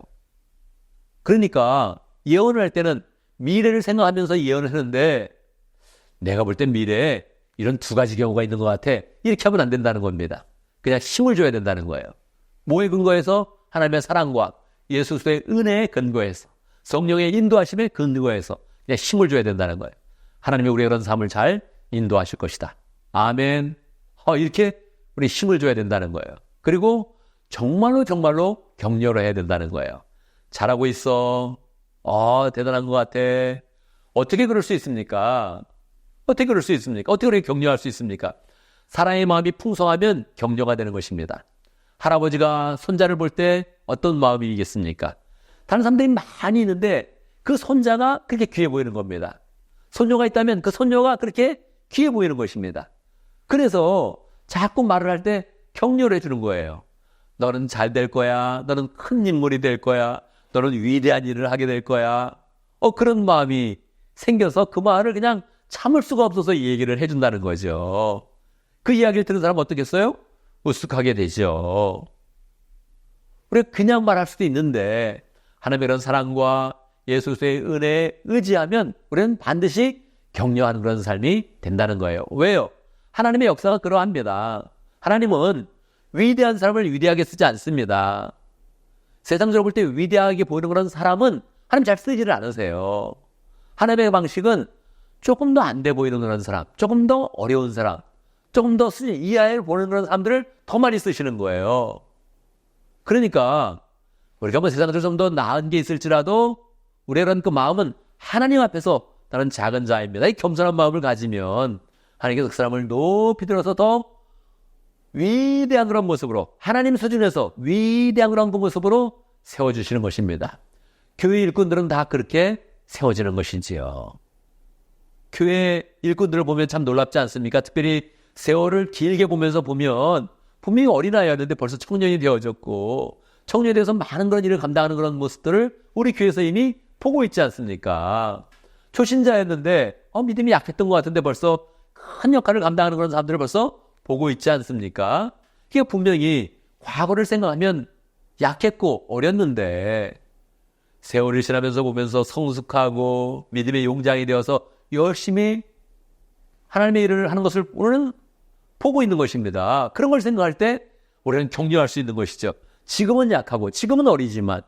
그러니까 예언을 할 때는 미래를 생각하면서 예언을 하는데 내가 볼 땐 미래에 이런 두 가지 경우가 있는 것 같아. 이렇게 하면 안 된다는 겁니다. 그냥 힘을 줘야 된다는 거예요. 뭐에 근거해서? 하나님의 사랑과 예수 그리스도의 은혜에 근거해서, 성령의 인도하심에 근거해서 그냥 힘을 줘야 된다는 거예요. 하나님이 우리의 그런 삶을 잘 인도하실 것이다. 아멘. 이렇게 우리 힘을 줘야 된다는 거예요. 그리고 정말로 격려를 해야 된다는 거예요. 잘하고 있어. 대단한 것 같아. 어떻게 그럴 수 있습니까? 어떻게 그럴 수 있습니까? 어떻게 그렇게 격려할 수 있습니까? 사랑의 마음이 풍성하면 격려가 되는 것입니다. 할아버지가 손자를 볼 때 어떤 마음이겠습니까? 다른 사람들이 많이 있는데 그 손자가 그렇게 귀해 보이는 겁니다. 손녀가 있다면 그 손녀가 그렇게 귀해 보이는 것입니다. 그래서 자꾸 말을 할 때 격려를 해주는 거예요. 너는 잘 될 거야. 너는 큰 인물이 될 거야. 너는 위대한 일을 하게 될 거야. 그런 마음이 생겨서 그 말을 그냥 참을 수가 없어서 이 얘기를 해준다는 거죠. 그 이야기를 들은 사람은 어떻겠어요? 우스하게 되죠. 우리가 그냥 말할 수도 있는데 하나님의 그런 사랑과 예수 그리스도의 은혜에 의지하면 우리는 반드시 격려하는 그런 삶이 된다는 거예요. 왜요? 하나님의 역사가 그러합니다. 하나님은 위대한 사람을 위대하게 쓰지 않습니다. 세상적으로 볼 때 위대하게 보이는 그런 사람은 하나님 잘 쓰지를 않으세요. 하나님의 방식은 조금 더 안 돼 보이는 그런 사람, 조금 더 어려운 사람, 조금 더 이하에 보는 그런 사람들을 더 많이 쓰시는 거예요. 그러니까 우리가 뭐 세상에서 좀 더 나은 게 있을지라도 우리의 그런 그 마음은 하나님 앞에서 나는 작은 자입니다. 이 겸손한 마음을 가지면 하나님께서 그 사람을 높이 들어서 더 위대한 그런 모습으로, 하나님 수준에서 위대한 그런 모습으로 세워주시는 것입니다. 교회 일꾼들은 다 그렇게 세워지는 것이지요. 교회 일꾼들을 보면 참 놀랍지 않습니까? 특별히 세월을 길게 보면서 보면 분명히 어린아이였는데 벌써 청년이 되어졌고, 청년이 되어서 많은 그런 일을 감당하는 그런 모습들을 우리 교회에서 이미 보고 있지 않습니까? 초신자였는데 믿음이 약했던 것 같은데 벌써 큰 역할을 감당하는 그런 사람들을 벌써 보고 있지 않습니까? 그게 분명히 과거를 생각하면 약했고 어렸는데 세월을 지나면서 보면서 성숙하고 믿음의 용장이 되어서 열심히 하나님의 일을 하는 것을 우리는 보고 있는 것입니다. 그런 걸 생각할 때 우리는 격려할 수 있는 것이죠. 지금은 약하고 지금은 어리지만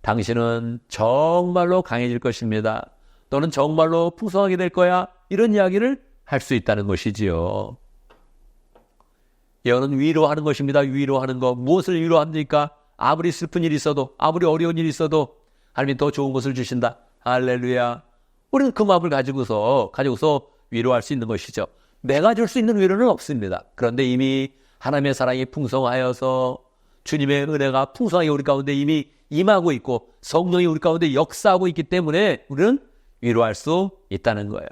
당신은 정말로 강해질 것입니다. 너는 정말로 풍성하게 될 거야. 이런 이야기를 할 수 있다는 것이지요. 예언은 위로하는 것입니다. 위로하는 것. 무엇을 위로합니까? 아무리 슬픈 일이 있어도, 아무리 어려운 일이 있어도 하나님이 더 좋은 것을 주신다. 할렐루야. 우리는 그 마음을 가지고서 위로할 수 있는 것이죠. 내가 줄 수 있는 위로는 없습니다. 그런데 이미 하나님의 사랑이 풍성하여서 주님의 은혜가 풍성하게 우리 가운데 이미 임하고 있고 성령이 우리 가운데 역사하고 있기 때문에 우리는 위로할 수 있다는 거예요.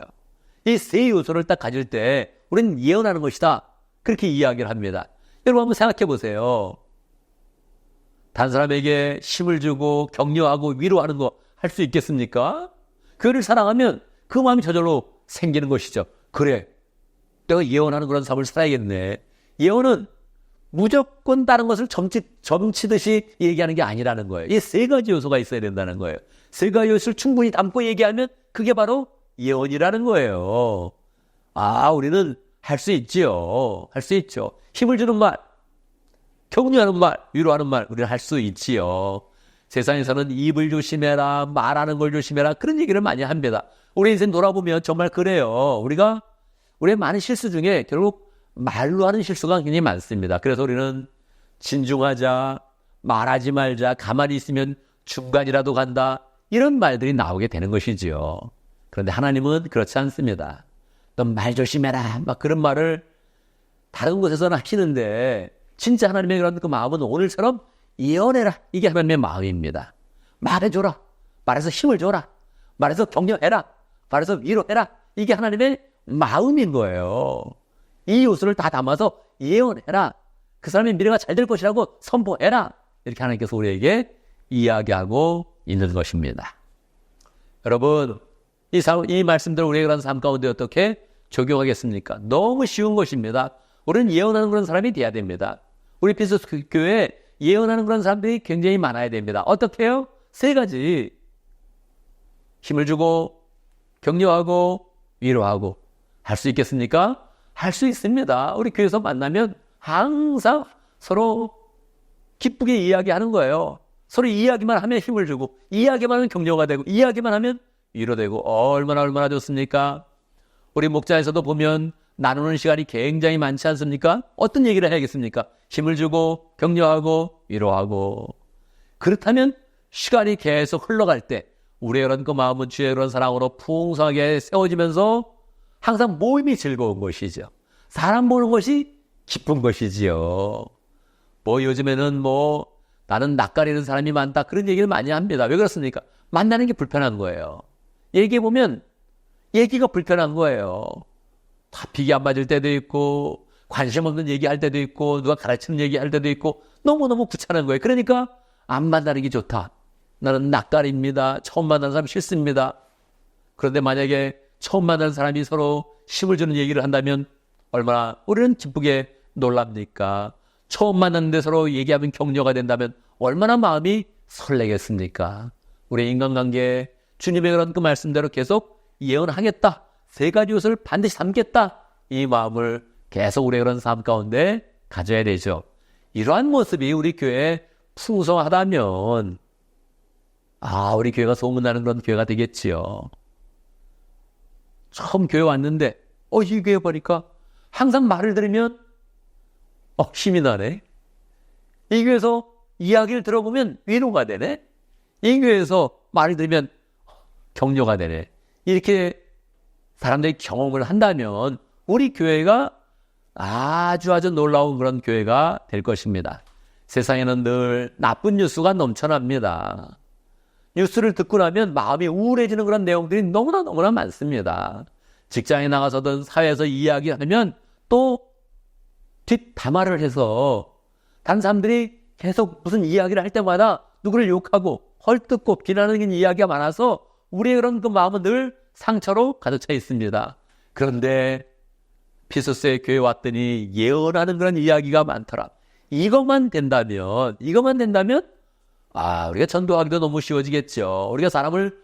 이 세 요소를 딱 가질 때 우리는 예언하는 것이다. 그렇게 이야기를 합니다. 여러분 한번 생각해 보세요. 다른 사람에게 힘을 주고 격려하고 위로하는 거 할 수 있겠습니까? 그를 사랑하면 그 마음이 저절로 생기는 것이죠. 그래, 내가 예언하는 그런 삶을 살아야겠네. 예언은 무조건 다른 것을 점치듯이 얘기하는 게 아니라는 거예요. 이 세 가지 요소가 있어야 된다는 거예요. 세 가지 요소를 충분히 담고 얘기하면 그게 바로 예언이라는 거예요. 우리는 할 수 있지요. 할 수 있죠. 힘을 주는 말, 격려하는 말, 위로하는 말, 우리는 할 수 있지요. 세상에서는 입을 조심해라, 말하는 걸 조심해라, 그런 얘기를 많이 합니다. 우리 인생 돌아보면 정말 그래요. 우리의 많은 실수 중에 결국 말로 하는 실수가 굉장히 많습니다. 그래서 우리는 진중하자, 말하지 말자, 가만히 있으면 중간이라도 간다, 이런 말들이 나오게 되는 것이지요. 그런데 하나님은 그렇지 않습니다. 넌 말 조심해라, 막 그런 말을 다른 곳에서는 하시는데 진짜 하나님의 그런 그 마음은 오늘처럼 예언해라, 이게 하나님의 마음입니다. 말해줘라, 말해서 힘을 줘라, 말해서 격려해라, 말해서 위로해라, 이게 하나님의 마음인 거예요. 이 요소를 다 담아서 예언해라, 그 사람의 미래가 잘 될 것이라고 선포해라, 이렇게 하나님께서 우리에게 이야기하고 있는 것입니다. 여러분, 이 말씀들을 우리의 그런 삶 가운데 어떻게 적용하겠습니까? 너무 쉬운 것입니다. 우리는 예언하는 그런 사람이 돼야 됩니다. 우리 피스 교회에 예언하는 그런 사람들이 굉장히 많아야 됩니다. 어떻게 해요? 세 가지. 힘을 주고 격려하고 위로하고 할 수 있겠습니까? 할 수 있습니다. 우리 교회에서 만나면 항상 서로 기쁘게 이야기하는 거예요. 서로 이야기만 하면 힘을 주고 이야기만 하면 격려가 되고 이야기만 하면 위로되고 얼마나 좋습니까? 우리 목장에서도 보면 나누는 시간이 굉장히 많지 않습니까? 어떤 얘기를 해야겠습니까? 힘을 주고 격려하고 위로하고. 그렇다면 시간이 계속 흘러갈 때 우리의 그런 그 마음은 주의 그런 사랑으로 풍성하게 세워지면서 항상 모임이 즐거운 것이죠. 사람 보는 것이 기쁜 것이지요. 요즘에는 나는 낯가리는 사람이 많다 그런 얘기를 많이 합니다. 왜 그렇습니까? 만나는 게 불편한 거예요. 얘기해보면 얘기가 불편한 거예요. 토픽이 안 맞을 때도 있고 관심 없는 얘기할 때도 있고 누가 가르치는 얘기할 때도 있고 너무너무 귀찮은 거예요. 그러니까 안 만나는 게 좋다. 나는 낯가리입니다. 처음 만나는 사람 싫습니다. 그런데 만약에 처음 만나는 사람이 서로 힘을 주는 얘기를 한다면 얼마나 우리는 기쁘게 놀랍니까? 처음 만났는데 서로 얘기하면 격려가 된다면 얼마나 마음이 설레겠습니까? 우리 인간관계에 주님의 그런 그 말씀대로 계속 예언하겠다. 3가지 요소를 반드시 담겠다. 이 마음을 계속 우리의 그런 삶 가운데 가져야 되죠. 이러한 모습이 우리 교회에 풍성하다면 우리 교회가 소문나는 그런 교회가 되겠지요. 처음 교회 왔는데 이 교회 보니까 항상 말을 들으면 힘이 나네. 이 교회에서 이야기를 들어보면 위로가 되네. 이 교회에서 말을 들으면 격려가 되네. 이렇게 사람들이 경험을 한다면 우리 교회가 아주 놀라운 그런 교회가 될 것입니다. 세상에는 늘 나쁜 뉴스가 넘쳐납니다. 뉴스를 듣고 나면 마음이 우울해지는 그런 내용들이 너무나 많습니다. 직장에 나가서든 사회에서 이야기하면 또 뒷담화를 해서 다른 사람들이 계속 무슨 이야기를 할 때마다 누구를 욕하고 헐뜯고 비난하는 이야기가 많아서 우리의 그런 그 마음은 늘 상처로 가득 차 있습니다. 그런데 피소스의 교회 왔더니 예언하는 그런 이야기가 많더라. 이것만 된다면 우리가 전도하기도 너무 쉬워지겠죠. 우리가 사람을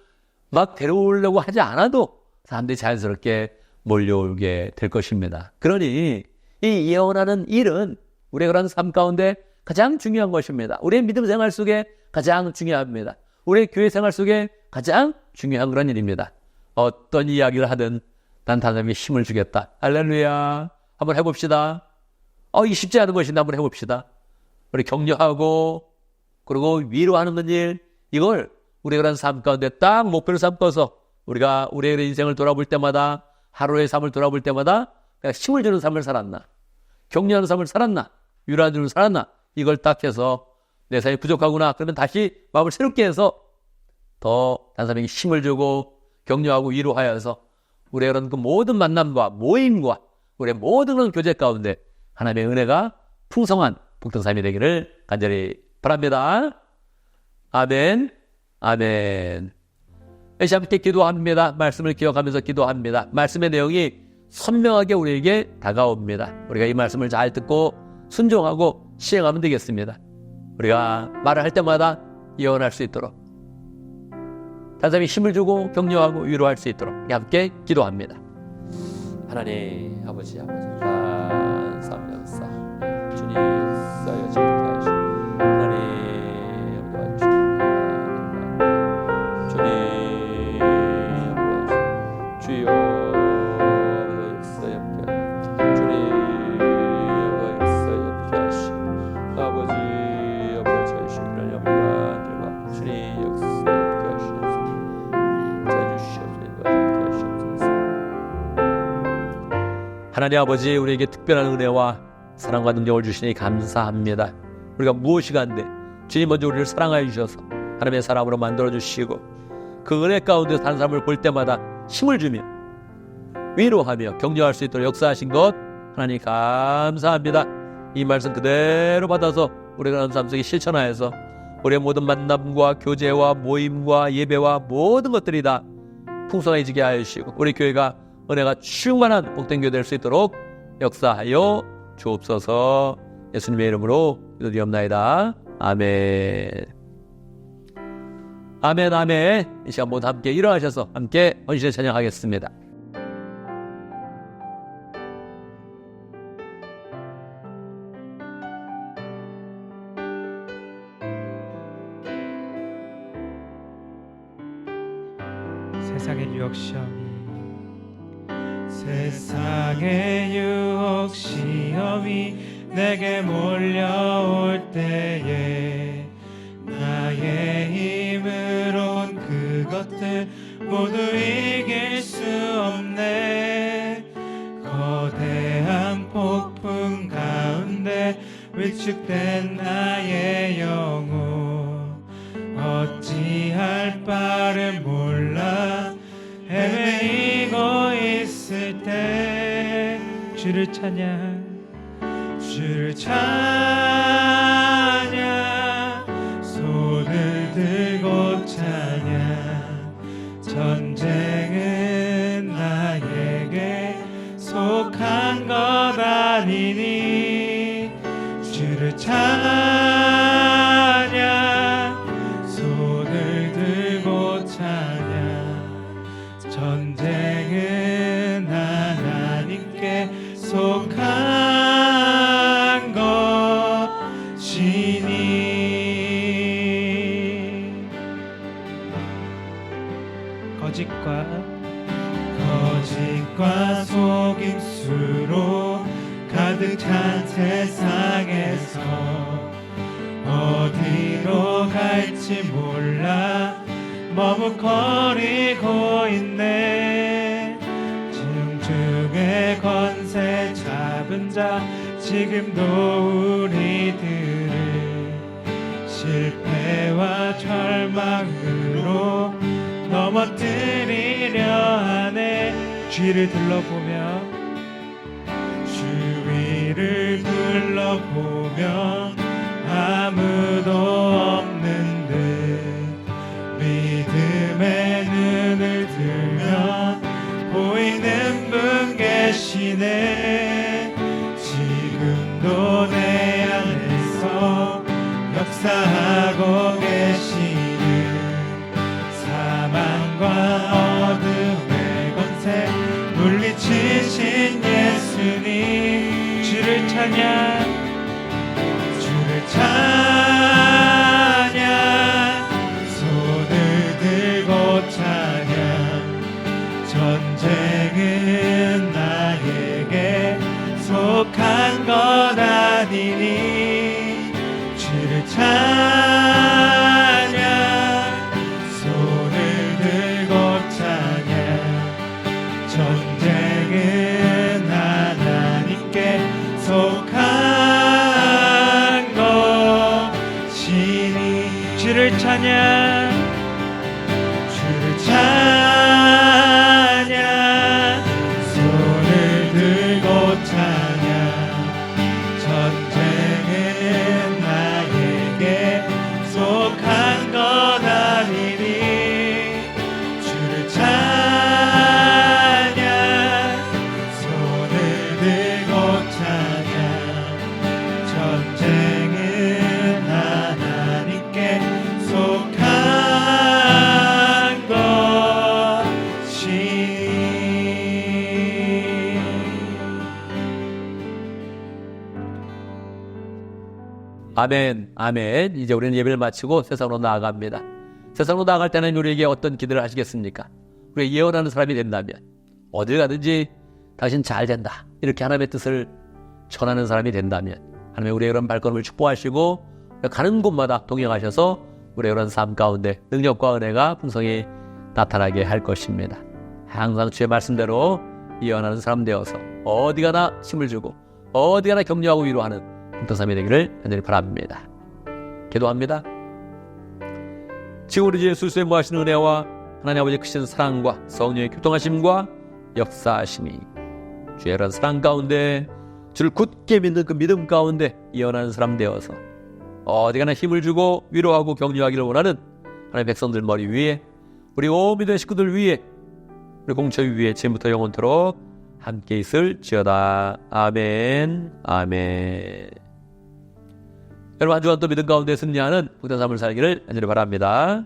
막 데려오려고 하지 않아도 사람들이 자연스럽게 몰려오게 될 것입니다. 그러니 이 예언하는 일은 우리의 그런 삶 가운데 가장 중요한 것입니다. 우리의 믿음 생활 속에 가장 중요합니다. 우리의 교회 생활 속에 가장 중요한 그런 일입니다. 어떤 이야기를 하든 난 하나님의 힘을 주겠다. 할렐루야. 한번 해봅시다. 이 쉽지 않은 것인데 한번 해봅시다. 우리 격려하고 그리고 위로하는 일, 이걸 우리의 그런 삶 가운데 딱 목표를 삼고서 우리가 우리의 인생을 돌아볼 때마다 하루의 삶을 돌아볼 때마다 내가 힘을 주는 삶을 살았나, 격려하는 삶을 살았나, 위로하는 삶을 살았나, 이걸 딱 해서 내 삶이 부족하구나. 그러면 다시 마음을 새롭게 해서 더 다른 사람에게 힘을 주고 격려하고 위로하여서 우리의 그런 그 모든 만남과 모임과 우리의 모든 그런 교제 가운데 하나님의 은혜가 풍성한 복된 삶이 되기를 간절히 바랍니다. 아멘. 아멘. 다시 함께 기도합니다. 말씀을 기억하면서 기도합니다. 말씀의 내용이 선명하게 우리에게 다가옵니다. 우리가 이 말씀을 잘 듣고 순종하고 시행하면 되겠습니다. 우리가 말을 할 때마다 예언할 수 있도록, 다른 사람이 힘을 주고 격려하고 위로할 수 있도록 함께 기도합니다. 하나님 아버지 감사합니다. 주님 역사여 지켜 하시고 하나님 주님 주여 역사여 주님 역사여 하시고 아버지 하시기를 영광과 주님 역사여 하시옵소서. 하나님 아버지, 우리에게 특별한 은혜와 사랑과 능력을 주시니 감사합니다. 우리가 무엇이 간데 주님 먼저 우리를 사랑하여 주셔서 하나님의 사람으로 만들어주시고 그 은혜 가운데 다른 사람을 볼 때마다 힘을 주며 위로하며 격려할 수 있도록 역사하신 것 하나님 감사합니다. 이 말씀 그대로 받아서 우리가 하는 삶 속에 실천하여서 우리의 모든 만남과 교제와 모임과 예배와 모든 것들이 다 풍성해지게 하여 주시고 우리 교회가 은혜가 충만한 복된 교회 될 수 있도록 역사하여 주옵소서. 예수님의 이름으로 기도드리옵나이다. 아멘. 아멘 아멘. 이 시간 모두 함께 일어나셔서 함께 헌신의 찬양하겠습니다. 세상의 유혹 시험이 세상의 유혹 시험이 내게 몰려올 때에 나의 힘으론 그것들 모두 이길 수 없네. 거대한 폭풍 가운데 위축된 나의 영혼 어찌할 바를 몰라 헤매이고 있을 때 주를 찬양 주를 찬양 손을 들고 찬양 전쟁은 나에게 속한 것 아니니 주를 찬양 손을 들고 찬양 전쟁은 하나님께 속한 것이니 거짓과 속임수로 가득 찬 세상에서 어디로 갈지 몰라 머뭇거리고 있네. 중중의 권세 잡은 자 지금도 우리들을 실패와 절망으로 넘어뜨리려 하네. 주위를 둘러보며 주위를 둘러보면 아무도 없는 듯 믿음의 눈을 들면 보이는 분 계시네. 지금도 내 안에서 역사하고 계시는 사망과 어둠의 권세 물리치신 예수님 주를 찬양 손을 들고 찬양 전쟁은 나에게 속한 것 아니니 주를 찬양 손을 들고 찬양 전쟁은 하나님께 속한 것이니 주를 찬양 손을 들고 찬양 전쟁은 나에게 속한 것 아니니 주를 찬양 손을 들고 찬양 전쟁은 하나님께 속한 것이니. 아멘 아멘. 이제 우리는 예배를 마치고 세상으로 나아갑니다. 세상으로 나아갈 때는 우리에게 어떤 기도를 하시겠습니까? 우리가 예언하는 사람이 된다면 어딜 가든지 당신 잘 된다 이렇게 하나님의 뜻을 전하는 사람이 된다면 하나님의 우리의 그런 발걸음을 축복하시고 가는 곳마다 동행하셔서 우리의 그런 삶 가운데 능력과 은혜가 풍성히 나타나게 할 것입니다. 항상 주의 말씀대로 예언하는 사람 되어서 어디 가나 힘을 주고 어디 가나 격려하고 위로하는 봉독삼이 되기를 간절히 바랍니다. 기도합니다. 지금 우리 주 예수의 무하신 은혜와 하나님 아버지의 크신 사랑과 성령의 교통하심과 역사하심이 주의 이런 사랑 가운데 주를 굳게 믿는 그 믿음 가운데 예언하는 사람 되어서 어디 가나 힘을 주고 위로하고 격려하기를 원하는 하나님의 백성들 머리 위에 우리 온 믿음의 식구들 위에 우리 공처 위에 지금부터 영원토록 함께 있을지어다. 아멘 아멘. 여러분 한 주간 또 믿음 가운데 승리하는 복된 삶을 살기를 간절히 바랍니다.